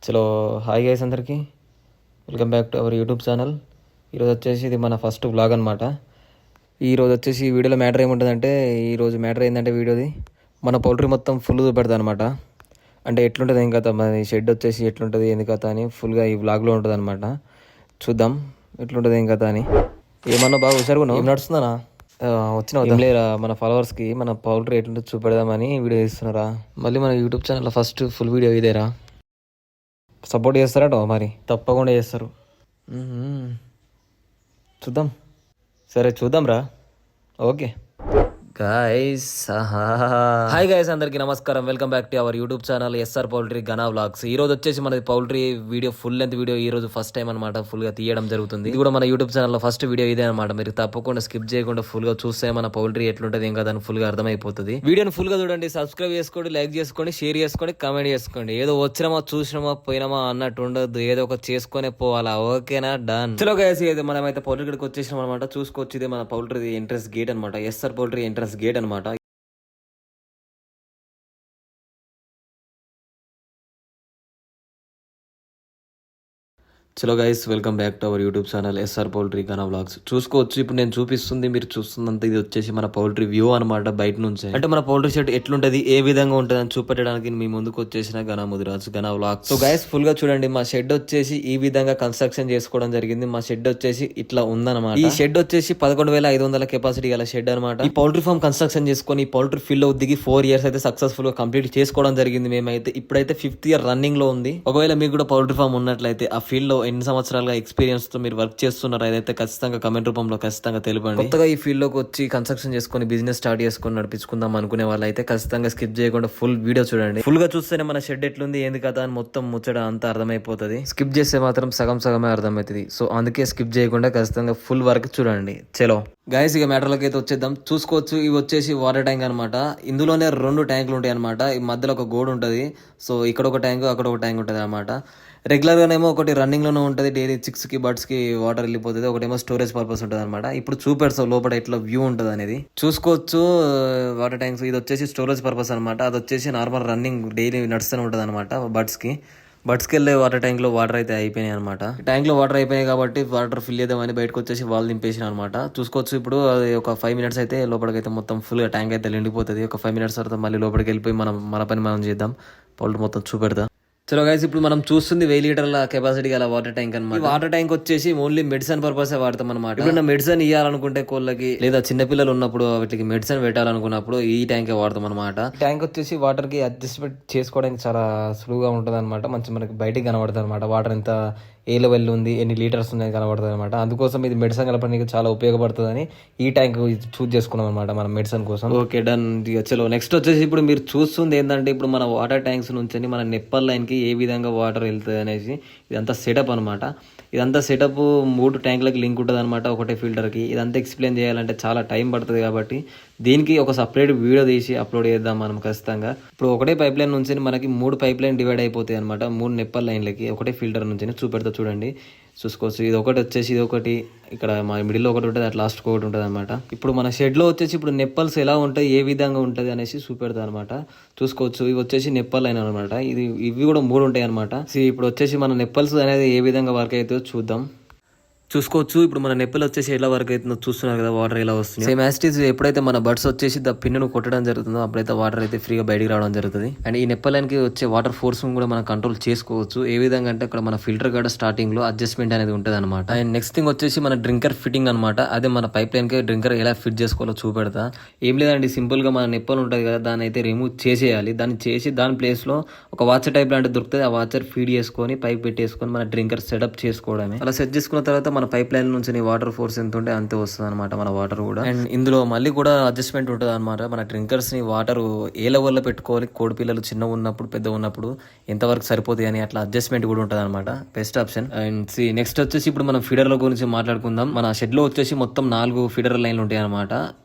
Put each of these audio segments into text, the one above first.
చలో hi guys అందరికీ welcome back to our YouTube channel. ఈరోజు వచ్చేసి ఇది మన ఫస్ట్ వ్లాగ్ అనమాట. ఈరోజు వచ్చేసి ఈ వీడియోలో మ్యాటర్ ఏముంటుందంటే, ఈరోజు మ్యాటర్ ఏంటంటే వీడియోది మన పౌల్ట్రీ మొత్తం ఫుల్ చూపెడతా అనమాట. అంటే ఎట్లుంటుంది ఏం కథ, మన షెడ్ వచ్చేసి ఎట్లుంటుంది ఏంది కథ అని ఫుల్గా ఈ వ్లాగ్లో ఉంటుంది అనమాట. చూద్దాం ఎట్లుంటుంది ఏం కథ అని. ఏమన్నా బాగా హుషారుగా ఏం నడుస్తుందనా? వచ్చిన లేరా మన ఫాలోవర్స్కి మన పౌల్ట్రీ ఎట్లుంటుంది చూపెడదామని వీడియో తీస్తున్నారా. మళ్ళీ మన యూట్యూబ్ ఛానల్లో ఫస్ట్ ఫుల్ వీడియో ఇదేరా. సపోర్ట్ చేస్తారట మరి, తప్పకుండా చేస్తారు. చూద్దాం, సరే చూద్దాం రా. ఓకే గాయస్, హాయ్ గాయస్ అందరికి నమస్కారం. Welcome back to our YouTube channel SR poultry Gana vlogs. ఈ రోజు వచ్చేసి మనది poultry video full length video ఈ రోజు ఫస్ట్ టైం అనమాట ఫుల్ గా తీయడం జరుగుతుంది. ఇది కూడా మన యూట్యూబ్ ఛానల్లో ఫస్ట్ వీడియో ఇదే అనమాట. మీరు తప్పకుండా స్కిప్ చేయకుండా ఫుల్ గా చూస్తే మన పౌల్ట్రీ ఎట్లుంటది ఏం కదా అని ఫుల్ గా అర్థమైపోతుంది. వీడియోని ఫుల్ గా చూడండి, సబ్స్క్రైబ్ చేసుకోండి, లైక్ చేసుకోండి, షేర్ చేసుకోండి, కామెంట్ చేసుకోండి. ఏదో వచ్చినామా చూసినామా పోయినామా అన్నట్టు ఉండదు, ఏదో ఒక చేసుకునే పోవాలా. ఓకేనా, డన్. చలో గైస్, ఇది మనమైతే పౌల్ట్రీ గడికి వచ్చేసినాం అనమాట. చూసుకోవచ్చు, ఇది మన పౌల్ట్రీ ఎంట్రన్స్ గేట్ అనమాట, ఎస్ఆర్ పౌల్ట్రీ ఎంట్రన్స్ గేట్ అనమాట. చలో guys, welcome back to our YouTube channel SR poultry Gana vlogs. చూసుకోవచ్చు, ఇప్పుడు నేను చూపిస్తుంది మీరు చూస్తుందంత ఇది వచ్చేసి మన పౌల్ట్రీ వ్యూ అనమాట, బయట నుంచి. అంటే మన పౌల్ట్రీ షెడ్ ఎట్లుంటది, ఏ విధంగా ఉంటుంది అని చూపెట్టడానికి మీ ముందుకు వచ్చేసిన గనా ముదిరాజ్ గనా వ్లాగ్స్. సో గైస్, ఫుల్ గా చూడండి, మా షెడ్ వచ్చేసి ఈ విధంగా కన్స్ట్రక్షన్ చేసుకోవడం జరిగింది. మా షెడ్ వచ్చేసి ఇట్లా ఉందన్నమాట. ఈ షెడ్ వచ్చేసి 11,500 కెపాసిటీ గల షెడ్ అనమాట. ఈ పౌల్ట్రీ ఫామ్ కన్స్ట్రక్షన్ చేసుకుని ఈ పౌల్ట్రీ ఫీల్డ్ లో దిగి 4 years అయితే సక్సెస్ఫుల్ గా కంప్లీట్ చేసుకోవడం జరిగింది. మేమైతే ఇప్పుడైతే 5th year రన్నింగ్ లో ఉంది. ఒకవేళ మీకు కూడా పౌల్ట్రీ ఫామ్ ఉన్నట్లయితే, ఆ ఫీల్డ్ లో ఎన్ని సంవత్సరాలుగా ఎక్స్పీరియన్స్ తో మీరు వర్క్ చేస్తున్నారు అదైతే ఖచ్చితంగా కమెంట్ రూపంలో ఖచ్చితంగా తెలిపండి. కొత్తగా ఈ ఫీల్డ్ లోకి వచ్చి కన్స్ట్రక్షన్ చేసుకుని బిజినెస్ స్టార్ట్ చేసుకుని నడిపించుకుందాం అనుకునే వాళ్ళు అయితే ఖచ్చితంగా స్కిప్ చేయకుండా ఫుల్ వీడియో చూడండి. ఫుల్ గా చూస్తేనే మన షెడ్ ఎట్లుంది ఏంది కదా అని మొత్తం ముచ్చట అంతా అర్థమైపోతుంది. స్కిప్ చేస్తే మాత్రం సగం సగమే అర్థమవుతుంది. సో అందుకే స్కిప్ చేయకుండా ఖచ్చితంగా ఫుల్ వర్క్ చూడండి. చలో గైస్, ఇక మ్యాటర్లోకి అయితే వచ్చేద్దాం. చూసుకోవచ్చు, ఇవి వచ్చేసి వాటర్ ట్యాంక్ అనమాట. ఇందులోనే 2 ట్యాంకులు ఉంటాయి అనమాట. ఈ మధ్యలో ఒక గోడ ఉంటుంది. సో ఇక్కడ ఒక ట్యాంక్, అక్కడ ఒక ట్యాంక్ ఉంటుంది అనమాట. రెగ్యులర్ గానేమో ఒకటి రన్నింగ్ లోనే ఉంటుంది, డైలీ 6 కి బర్డ్స్ కి వాటర్ వెళ్ళిపోతుంది. ఒకటేమో స్టోరేజ్ పర్పస్ ఉంటుంది అనమాట. ఇప్పుడు చూపెడతాం లోపల ఎట్లా వ్యూ ఉంటుంది అనేది. చూసుకోవచ్చు వాటర్ ట్యాంక్స్. ఇది వచ్చేసి స్టోరేజ్ పర్పస్ అనమాట. అది వచ్చేసి నార్మల్ రన్నింగ్ డైలీ నడుస్తూనే ఉంటుంది అనమాట. బర్డ్స్కి వెళ్ళే వాటర్ ట్యాంక్ లో వాటర్ అయితే అయిపోయినాయి అనమాట. ట్యాంక్ లో వాటర్ అయిపోయాయి కాబట్టి వాటర్ ఫిల్ చేద్దామని బయటకు వచ్చేసి వాళ్ళు దింపేసిన అనమాట. చూసుకోవచ్చు, ఇప్పుడు అది ఒక 5 minutes అయితే లోపలికి అయితే మొత్తం ఫుల్ గా ట్యాంక్ అయితే నిండిపోతుంది. ఒక 5 minutes తర్వాత మళ్ళీ లోపలికి వెళ్ళిపోయి మన పని మనం చేద్దాం. పౌల్ట్రీ మొత్తం చూపెడతా. చలో గైస్, ఇప్పుడు మనం చూస్తుంది 1000 లీటర్ల కెపాసిటీ గల వాటర్ ట్యాంక్ అనమాట. వాటర్ ట్యాంక్ వచ్చేసి ఓన్లీ మెడిసిన్ పర్పస్ వాడతాం అనమాట. ఇప్పుడు మెడిసిన్ ఇవ్వాలనుకుంటే కోళ్ళకి, లేదా చిన్నపిల్లలు ఉన్నప్పుడు వాటికి మెడిసిన్ పెట్టాలనుకున్నప్పుడు ఈ ట్యాంక్ వాడతాం అనమాట. ట్యాంక్ వచ్చేసి వాటర్ కి అడ్జస్ట్మెంట్ చేసుకోవడానికి చాలా సులువుగా ఉంటుంది అనమాట. మంచి మనకి బయటికి కనబడుతుంది అనమాట. వాటర్ ఎంత ఏ లెవెల్ ఉంది, ఎన్ని లీటర్స్ ఉన్నాయి కనబడుతుంది అనమాట. అందుకోసం ఇది మెడిసిన్ కలపడానికి చాలా ఉపయోగపడుతుందని ఈ ట్యాంక్ చూస్ చేసుకున్నాం అనమాట మనం మెడిసిన్ కోసం. Okay, done. చలో నెక్స్ట్ వచ్చేసి ఇప్పుడు మీరు చూస్తుంది ఏంటంటే, ఇప్పుడు మన వాటర్ ట్యాంక్స్ నుంచి మన నెప్పల్ లైన్ కి ఏ విధంగా వాటర్ వెళ్తుంది అనేసి ఇదంతా సెటప్ అనమాట. ఇదంతా సెటప్ 3 ట్యాంకులకి లింక్ ఉంటుంది అనమాట, ఒకటే ఫిల్టర్కి. ఇదంతా ఎక్స్ప్లెయిన్ చేయాలంటే చాలా టైం పడుతుంది కాబట్టి దీనికి ఒక సపరేట్ వీడియో తీసి అప్లోడ్ చేద్దాం మనం ఖచ్చితంగా. ఇప్పుడు ఒకటే పైప్ లైన్ నుంచి మనకి 3 పైప్ లైన్ డివైడ్ అయిపోతాయి అనమాట. 3 నెప్పల్ లైన్లకి ఒకటే ఫిల్టర్ నుంచి చూపెడతా చూడండి. చూసుకోవచ్చు, ఇది ఒకటి వచ్చేసి ఇది ఒకటి, ఇక్కడ మా మిడిల్లో ఒకటి ఉంటుంది, అట్లా లాస్ట్ ఒకటి ఉంటుంది అనమాట. ఇప్పుడు మన షెడ్ లో వచ్చేసి ఇప్పుడు నెప్పల్స్ ఎలా ఉంటాయి, ఏ విధంగా ఉంటుంది అనేసి చూపెడతా అనమాట. చూసుకోవచ్చు, ఇవి వచ్చేసి నెప్పల్ లైన్ అనమాట. ఇవి కూడా 3 ఉంటాయి అనమాట. ఇప్పుడు వచ్చేసి మన నెప్పల్స్ అనేది ఏ విధంగా వర్క్ అవుతుందో చూద్దాం. చూసుకోవచ్చు, ఇప్పుడు మన నెప్పలు వచ్చేసి ఎలా వరకు అవుతుందో చూస్తున్నారు కదా, వాటర్ ఎలా వస్తుంది. సేమ్ యాస్టీస్ ఎప్పుడైతే మన బర్డ్స్ వచ్చేసి పిన్నును కొట్టడం జరుగుతుందో అప్పుడైతే వాటర్ అయితే ఫ్రీగా బయటికి రావడం జరుగుతుంది. అండ్ ఈ నెప్పలకి వచ్చే వాటర్ ఫోర్స్ కూడా మనం కంట్రోల్ చేసుకోవచ్చు. ఏ విధంగా అంటే అక్కడ మన ఫిల్టర్ కూడా స్టార్టింగ్ లో అడ్జస్ట్మెంట్ అనేది ఉంటుంది అనమాట. అండ్ నెక్స్ట్ థింగ్ వచ్చేసి మన డ్రింకర్ ఫిట్టింగ్ అనమాట. అదే మన పైప్ లైన్ కి డ్రింకర్ ఎలా ఫిట్ చేసుకోవాలో చూపెడతా. ఏం లేదండి, సింపుల్ గా మన నెప్పలు ఉంటుంది కదా, దాన్ని అయితే రిమూవ్ చేసేయాలి. దాన్ని చేసి దాని ప్లేస్ లో ఒక వాచర్ టైప్ లాంటిది దొరుకుతుంది. ఆ వాచర్ ఫీడ్ చేసుకొని పైప్ పెట్టేసుకొని మన డ్రింకర్ సెటప్ చేసుకోవడమే. అలా సెట్ చేసుకున్న తర్వాత మన పైప్ లైన్ నుంచి వాటర్ ఫోర్స్ ఎంత ఉంటే అంతే వస్తుంది అనమాట మన వాటర్ కూడా. అండ్ ఇందులో మళ్ళీ కూడా అడ్జస్ట్మెంట్ ఉంటుంది అనమాట. మన డ్రింకర్స్ ని వాటర్ ఏ లెవెల్లో పెట్టుకోవాలి, కోడి పిల్లలు చిన్న ఉన్నప్పుడు పెద్ద ఉన్నప్పుడు ఎంతవరకు సరిపోతాయి అని అట్లా అడ్జస్ట్మెంట్ కూడా ఉంటుంది అనమాట. Best option. అండ్ నెక్స్ట్ వచ్చేసి ఇప్పుడు మనం ఫీడర్ల గురించి మాట్లాడుకుందాం. మన షెడ్ లో వచ్చేసి మొత్తం 4 ఫీడర్ లైన్లు ఉంటాయి అనమాట.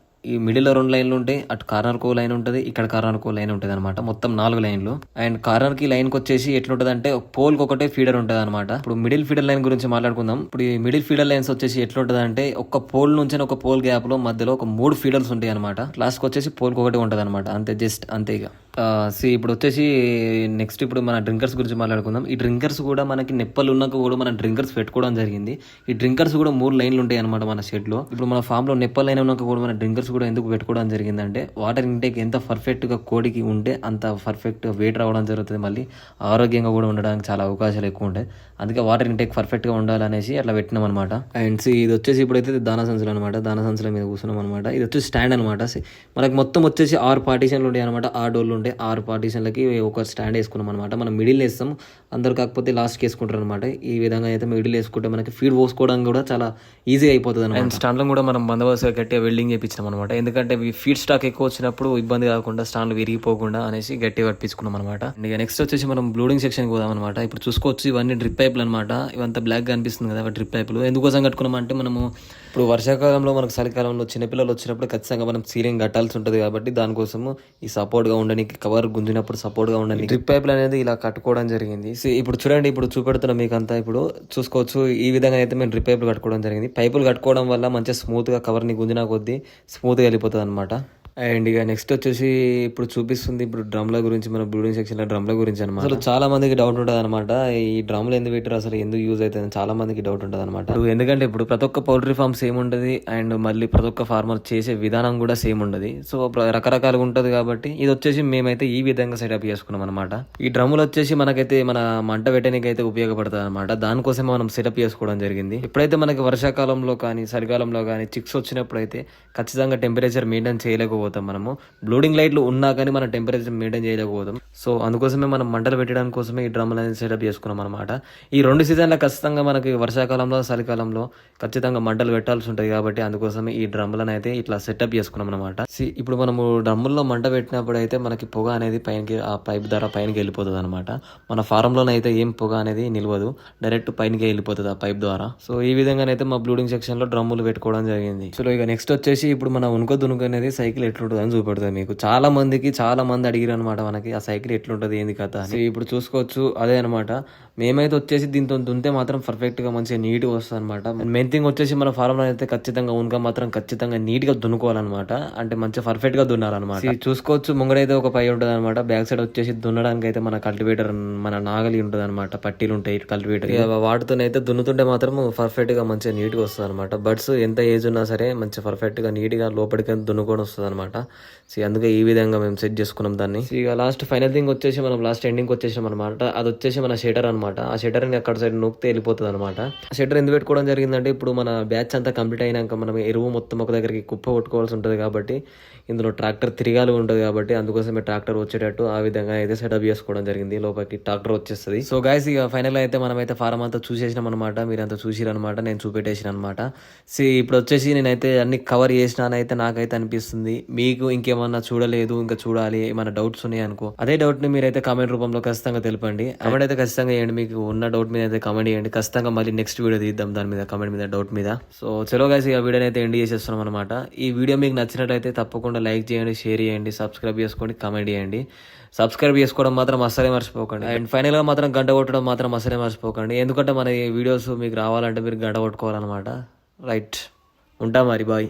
ఈ మిడిల్లో 2 లైన్లు ఉంటాయి, అటు కార్నర్ కో లైన్ ఉంటుంది, ఇక్కడ కార్నర్ కో లైన్ ఉంటుంది అనమాట. మొత్తం 4 లైన్లు. అండ్ కార్నర్ కి లైన్ కి వచ్చేసి ఎట్లుంటది అంటే పోల్ కి ఒకటే ఫీడర్ ఉంటుంది అనమాట. ఇప్పుడు మిడిల్ ఫీడర్ లైన్ గురించి మాట్లాడుకుందాం. ఇప్పుడు ఈ మిడిల్ ఫీడర్ లైన్స్ వచ్చేసి ఎట్లుంటది అంటే, ఒక పోల్ నుంచి ఒక పోల్ గ్యాప్ లో మధ్యలో ఒక 3 ఫీడర్స్ ఉంటాయి అనమాట. లాస్ట్ కి వచ్చేసి పోల్ కి ఒకటి ఉంటుంది అనమాట. అంతే, జస్ట్ అంతే. ఇక ఇప్పుడు వచ్చేసి నెక్స్ట్ ఇప్పుడు మన డ్రింకర్స్ గురించి మాట్లాడుకుందాం. ఈ డ్రింకర్స్ కూడా మనకి నెప్పలు ఉన్నాక కూడా మన డ్రింకర్స్ పెట్టుకోవడం జరిగింది. ఈ డ్రింకర్స్ కూడా 3 లైన్లు ఉంటాయి అనమాట మన షెడ్లో. ఇప్పుడు మన ఫామ్లో నెప్పల్ లైన్ ఉన్నాక కూడా మన డ్రింకర్స్ కూడా ఎందుకు పెట్టుకోవడం జరిగిందంటే వాటర్ ఇంటేక్ ఎంత పర్ఫెక్ట్గా కోడికి ఉంటే అంత పర్ఫెక్ట్గా వెయిట్ రావడం జరుగుతుంది. మళ్ళీ ఆరోగ్యంగా కూడా ఉండడానికి చాలా అవకాశాలు ఎక్కువ ఉంటాయి. అందుకే వాటర్ ఇంటేక్ పర్ఫెక్ట్గా ఉండాలనేసి అట్లా పెట్టినాం అనమాట. అండ్ ఇది వచ్చేసి ఇప్పుడైతే దానా సంచులు అనమాట. దానా సంచుల మీద కూర్చున్నాం అనమాట. ఇది వచ్చేసి స్టాండ్ అనమాట. మనకి మొత్తం వచ్చేసి 6 పార్టీషన్లు ఉంటాయి అనమాట. 6 డోర్లు ఉంటాయి. 6 పార్టీషన్లకి ఒక స్టాండ్ వేసుకున్నాం అనమాట. మనం మిడిల్ వేస్తాం, అందరు కాకపోతే లాస్ట్కి వేసుకుంటారు అనమాట. ఈ విధంగా అయితే మిడిల్ వేసుకుంటే మనకి ఫీడ్ పోసుకోవడం కూడా చాలా ఈజీ అయిపోతుంది అనమాట. అండ్ స్టాండ్లో కూడా మనం బందోబస్తుగా గట్టిగా వెల్డింగ్ చేయించాం అనమాట. ఎందుకంటే ఫీడ్ స్టాక్ ఎక్కువ వచ్చినప్పుడు ఇబ్బంది కాకుండా స్టాండ్లు విరిగిపోకుండా అనేసి గట్టిగా కట్టించుకున్నాం అనమాట. ఇక నెక్స్ట్ వచ్చేసి మనం బ్లూడింగ్ సెక్షన్కి పోదాం అనమాట. ఇప్పుడు చూసుకోవచ్చు ఇవన్నీ డ్రిప్ పైపులు అనమాట. ఇవంతా బ్లాక్గా అనిపిస్తుంది కదా డ్రిప్ పైపులు. ఎందుకోసం కట్టుకున్నామంటే మనము ఇప్పుడు వర్షాకాలంలో మనకు చలికాలంలో చిన్నపిల్లలు వచ్చినప్పుడు ఖచ్చితంగా మనం సీలింగ్ కట్టాల్సి ఉంటుంది కాబట్టి దానికోసము ఈ సపోర్ట్గా ఉండడానికి కవర్ గుంజినప్పుడు సపోర్ట్గా ఉండడానికి డ్రిప్ పైపులు అనేది ఇలా కట్టుకోవడం జరిగింది. ఇప్పుడు చూడండి, ఇప్పుడు చూపెడుతున్నా మీకు అంతా. ఇప్పుడు చూసుకోవచ్చు ఈ విధంగా అయితే మేము డ్రిప్ పైపులు కట్టుకోవడం జరిగింది. పైపులు కట్టుకోవడం వల్ల మంచిగా స్మూత్గా కవర్ని గుంజినా కొద్దీ స్మూత్గా వెళ్ళిపోతుంది అనమాట. అండ్ ఇక నెక్స్ట్ వచ్చేసి ఇప్పుడు చూపిస్తుంది ఇప్పుడు డ్రమ్ల గురించి, మన బ్లూడింగ్ సెక్షన్లో డ్రమ్ల గురించి అనమాట. అసలు చాలా మందికి డౌట్ ఉంటుంది అనమాట, ఈ డ్రమ్లు ఎందుకు పెట్టారు, అసలు ఎందుకు యూజ్ అవుతుంది, చాలా మందికి డౌట్ ఉంటుంది అనమాట. ఎందుకంటే ఇప్పుడు ప్రతి ఒక్క పౌల్ట్రీ ఫామ్ సేమ్ ఉంటుంది అండ్ మళ్ళీ ప్రతి ఒక్క ఫార్మర్ చేసే విధానం కూడా సేమ్ ఉండదు. సో రకరకాలుగా ఉంటుంది కాబట్టి ఇది వచ్చేసి మేమైతే ఈ విధంగా సెటప్ చేసుకున్నాం అనమాట. ఈ డ్రమ్ములు వచ్చేసి మనకైతే మన మంట పెట్టడానికి అయితే ఉపయోగపడుతుంది అనమాట. దానికోసమే మనం సెటప్ చేసుకోవడం జరిగింది. ఎప్పుడైతే మనకి వర్షాకాలంలో కానీ చలికాలంలో కానీ చిక్స్ వచ్చినప్పుడు అయితే ఖచ్చితంగా టెంపరేచర్ మెయింటైన్ చేయలేకపోతాం. మనము బ్లూడింగ్ లైట్లు ఉన్నా కానీ మనం టెంపరేచర్ మెయింటైన్ చేయలేకపోతాం. సో అందుకోసమే మనం మంటలు పెట్టడానికి కోసమే ఈ డ్రమ్లు అనేది సెటప్ చేసుకున్నాం అనమాట. ఈ 2 సీజన్ల ఖచ్చితంగా మనకి వర్షాకాలంలో చలికాలంలో ఖచ్చితంగా మంటలు పెట్టాల్సి ఉంటుంది కాబట్టి అందుకోసమే ఈ డ్రమ్లను అయితే ఇట్లా సెటప్ చేసుకున్నాం అనమాట. ఇప్పుడు మనము డ్రమ్ముల్లో మంట పెట్టినప్పుడు అయితే మనకి పొగ అనేది పైనకి ఆ పైప్ ద్వారా పైనకి వెళ్ళిపోతుంది అనమాట. మన ఫారంలోనైతే ఏం పొగ అనేది నిలవదు, డైరెక్ట్ పైనకి వెళ్ళిపోతుంది ఆ పైప్ ద్వారా. సో ఈ విధంగానైతే మా బ్లూడింగ్ సెక్షన్ లో డ్రమ్ములు పెట్టుకోవడం జరిగింది. సో ఇక నెక్స్ట్ వచ్చేసి ఇప్పుడు మన ఉనుకో దునుకో అనేది సైకిల్ ఎట్లుంటుంది అని చూపెడుతుంది మీకు. చాలా మంది అడిగారు అనమాట మనకి ఆ సైకిల్ ఎట్లుంటది ఏంది కథ అని. ఇప్పుడు చూసుకోవచ్చు అదే అనమాట. మేమైతే వచ్చేసి దీంతో దున్నితే మాత్రం పర్ఫెక్ట్ గా మంచిగా నీట్ గా వస్తుంది అనమాట. మెయిన్ థింగ్ వచ్చేసి మన ఫారం లో అయితే ఖచ్చితంగా ఉనుక మాత్రం ఖచ్చితంగా నీట్ గా దున్నుకోవాలన్నమాట. అంటే మంచిగా పర్ఫెక్ట్ గా దున్నాలన్నమాట. చూసుకోవచ్చు ముంగడైతే ఒక పై ఉంటుంది అనమాట. బ్యాక్ సైడ్ వచ్చేసి దున్నడానికి అయితే మన కల్టివేటర్, మన నాగలి ఉంటుంది అనమాట. పట్టీలు ఉంటాయి కల్టివేటర్. వాటితోనైతే దున్నుతుంటే మాత్రం పర్ఫెక్ట్ గా మంచిగా నీట్ గా వస్తుంది అనమాట. బడ్స్ ఎంత ఏజ్ ఉన్నా సరే మంచిగా పర్ఫెక్ట్ గా నీట్ గా లోపలికి దున్నుకొని వస్తుంది అనమాట. అందుకే ఈ విధంగా మేము సెట్ చేసుకున్నాం దాన్ని. ఇక లాస్ట్ ఫైనల్ థింగ్ వచ్చేసి మనం లాస్ట్ ఎండింగ్ వచ్చేసాం అనమాట. అది వచ్చేసి మన షటర్ అనమాట. ఆ షటర్ ని అక్కడ సైడ్ నొక్కితే వెళ్ళిపోతుంది అనమాట. షటర్ ఎందుకు పెట్టుకోవడం జరిగిందంటే ఇప్పుడు మన బ్యాచ్ అంతా కంప్లీట్ అయినాక మనం ఎరువు మొత్తం ఒక దగ్గరికి కుప్ప కొట్టుకోవాల్సి ఉంటుంది కాబట్టి ఇందులో ట్రాక్టర్ తిరగాలి ఉంటుంది కాబట్టి అందుకోసమే ట్రాక్టర్ వచ్చేటట్టు ఆ విధంగా అయితే సెటప్ చేసుకోవడం జరిగింది. లోపలికి ట్రాక్టర్ వచ్చేస్తుంది. సో గైస్ ఇక ఫైనల్ అయితే మనమైతే ఫారం అంతా చూసేసినాం అనమాట. మీరంతా చూసిరనమాట, నేను చూపెట్టేసిన అనమాట. ఇప్పుడు వచ్చేసి నేనైతే అన్ని కవర్ చేసినానైతే నాకైతే అనిపిస్తుంది. మీకు ఇంకేమన్నా చూడలేదు ఇంకా చూడాలి ఏమైనా డౌట్స్ ఉన్నాయి అనుకో, అదే డౌట్ ని మీరైతే కామెంట్ రూపంలో ఖచ్చితంగా తెలపండి. కామెంట్ అయితే ఖచ్చితంగా చేయండి. మీకు ఉన్న డౌట్ మీద అయితే కామెంట్ చేయండి. ఖచ్చితంగా మళ్ళీ నెక్స్ట్ వీడియో తీద్దాం దాని మీద, కామెంట్ మీద, డౌట్ మీద. సో చలో గైస్ ఇక వీడియోని అయితే ఎండ్ చేసేస్తున్నాం అనమాట. ఈ వీడియో మీకు నచ్చినట్లయితే తప్పకుండా లైక్ చేయండి, షేర్ చేయండి, సబ్స్క్రైబ్ చేసుకోండి, కామెంట్ చేయండి. సబ్స్క్రైబ్ చేసుకోవడం మాత్రం అస్సలే మర్చిపోకండి. అండ్ ఫైనల్ గా మాత్రం గంట కొట్టడం మాత్రం అస్సలే మర్చిపోకండి. ఎందుకంటే మన వీడియోస్ మీకు రావాలంటే మీరు గంట కొట్టుకోవాలన్నమాట. రైట్, ఉంటా మరి, బాయ్.